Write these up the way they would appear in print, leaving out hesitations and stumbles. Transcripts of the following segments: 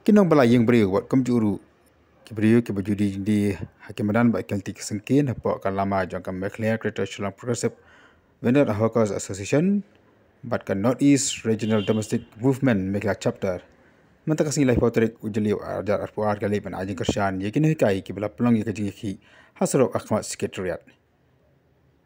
Kinong bala Ïing Briew buat komjuru ki Briew ki bajudi di Hakim Madan ba kelti kesengkin hapo kalama jong kam clear Secretariat Progressive Vendor Hawkers Association but kan Northeast Regional Domestic Movement mekla chapter manta kasing life potrik ujeli arjar arpuar kali pan ajing kershan yakin hikai ki bala pelong yakajing ki hasro Hakhmat Secretariat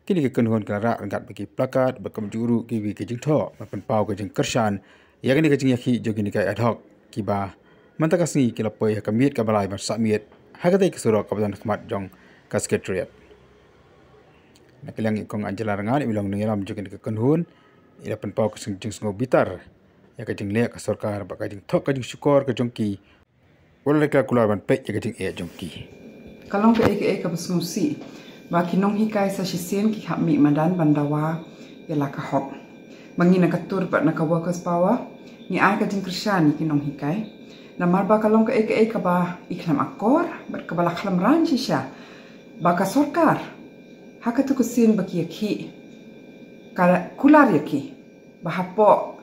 kini ke kenhon kara angkat bagi plakat berkomjuru ki bi kajing tho mapen pau kajing kershan yakin kajing yakhi jogini kai ad hoc ki ba manta kasing ki lapoi hakamit ka balai bar samiet hagatai kesuro kabadan Hakhmat jong ka Secretariat nakilang ikong anjela rangan ilang nengiram jogini ke kenhon ila penpau kesing sengo bitar ya kajing lek sarkar ba kajing thok kajing syukur ke jongki wala ka kular ban pe ya kajing jongki kalong ke ka basmusi ba Nonghikai sa sisien ki Hakhmat Madan bandawa ya la ka hok mangina ka tur ba na ka workers power ni ai kajing krishan ki Nonghikai na marba kalong ke ka ba iklam akor ba ka bala khlam ran shisha ba ka sarkar hakatu kusin ba ki Ïakhih kala kular Ïakhih bahapo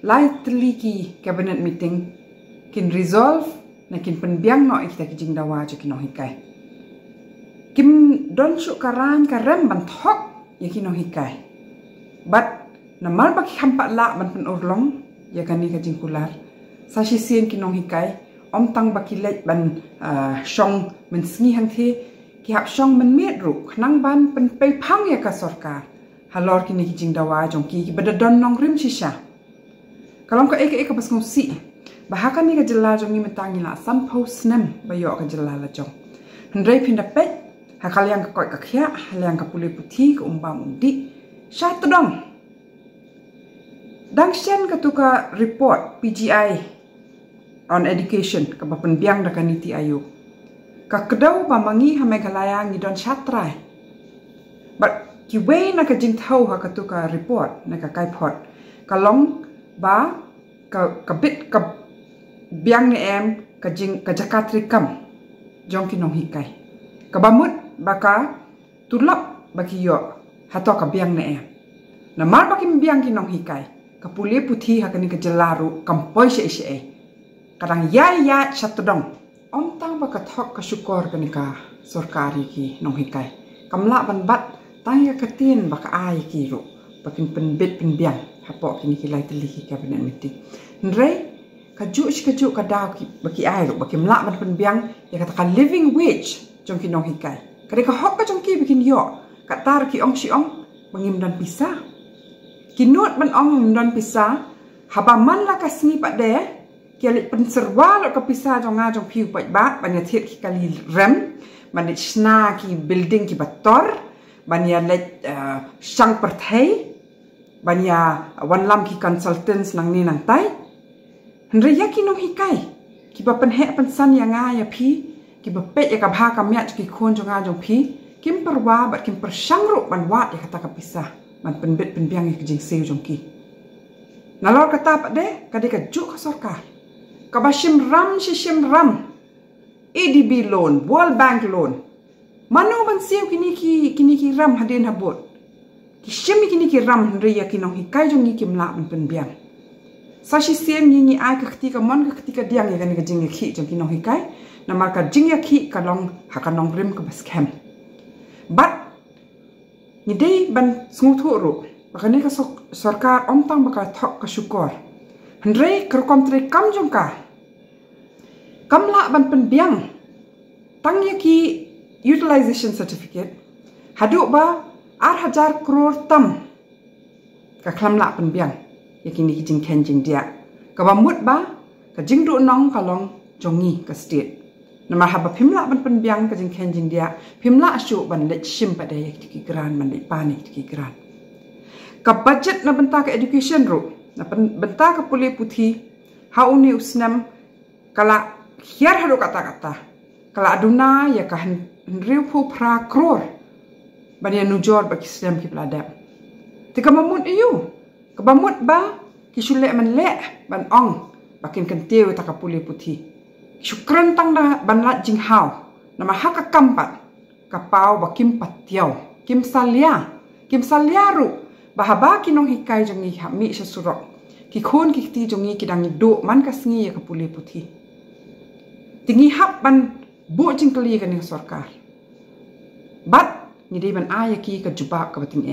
lightly ki cabinet meeting kin resolve na kin penbiang no ikta kijing dawa jo kin Nonghikai kim don su karan karem banthok ya kin Nonghikai but na marba ki hampa la ban pen urlong ya kani kijing kular sa sien kin Nonghikai om tang bakilek ban shong men sngi hang the ki hap shong men medru nang ban pen pe phang ya ka sarkar halor kini kijing dawa jongki bada don nong rim shisha kalong ka eka pas ngsi bahaka ni ka jela jongi metangi la san post nem bayo ka jela la jong hendrai pinda pet hakal yang ka koi ka khia hal yang ka puli puthi ka umbam undi shat dong dangshen ka tuka report PGI on education ka bapen biang da kaniti ayu ka kedau pamangi hamegalaya ngidon shatrai but ki way na ka jing thau ha ka tu ka report na ka kai phot kalong ba ka bit ka biang ne em ka jing ka jakatri kam jong ki Nonghikai ka bamut ba ka tulap ba ki yo hato ka biang ne em na mar ba ki biang ki Nonghikai ka puli puthi ha ka ni ka jelaru kampoi she she kadang ya chatdong om tang ba ka thok ka syukur ka ni ka sarkari ki Nonghikai kamla ban bat tanya katin baka ai kiro bakin penbit penbiang hapo kini kilai teli ki cabinet meeting nrei kaju ka daw ki baki ai ro baki mla ban penbiang ya kata ka living wage jong ki Nonghikai kade ka hok ka jong ki bikin yo ka tar ki ong si ong bangim dan pisa kinut ban ong dan pisa haba man la ka sni pa de ki ali penserwal ka pisa jong nga jong piu pa ba ban ya thiet ki kali rem ban sna ki building ki bator banya let sang perthai banya wanlam ki consultants nang ni nang tai hendra ya ki Nonghikai ki ba pen he pen san ya nga ya phi ki ba pe ya ka bha ka mya ki khon jo nga jo phi kim perwa ba kim per sang ru ban wat ya kata ka pisah man pen bet pen biang ki jing seu jong ki nalor kata pa de ka de ka ju ka sarkar ka ba shim ram EDB loan World Bank loan mano ban siu kini ki ram hadin habot ki shimi kini ki ram hendri ya ki Nonghikai jong ni kimla ban pen biang sa shi siem ni ai ka ketika mon ka ketika diang ya kan ka jing Ïakhih jong ki Nonghikai na mar ka jing Ïakhih ka long hakanong rim ka bas kem but ni dei ban snguthu ru bakani ka sarkar om tang baka thok ka syukur hendri Nongtrei kam jong ka kamla ban pen biang tang Ïakhih utilization certificate haduk ba 8,000 crore tam ka klamla pen biang yakini ki jing ken jing dia ka ba mut ba ka jing du nong ka long jongi ka state nama haba phimla ban pen biang ka jing ken jing dia phimla ashu ban le shim pa de ki gran man le pani ki gran ka budget na benta ka education ru na benta ka puli puthi hauni usnam kala hiar hadu kata kala aduna ya ka Briew pu pra kror bania nujor ba kisem ki bladam tika mamut iu ka bamut ba ki shule man le ban ong bakin kan teu ta ka puli puthi syukran tang da ban la jing hau nama haka kampat ka pau ba kim patiau kim salia ru ba haba ki Nonghikai jong ni Hakhmat sasuro ki khon ki ti jong ni ki dang do man ka sngi ya ka puli puthi Tinggi hap ban bu jingkeli kan yang sorkar. Bat ngidi ban Ïakhih ke jubab ke bating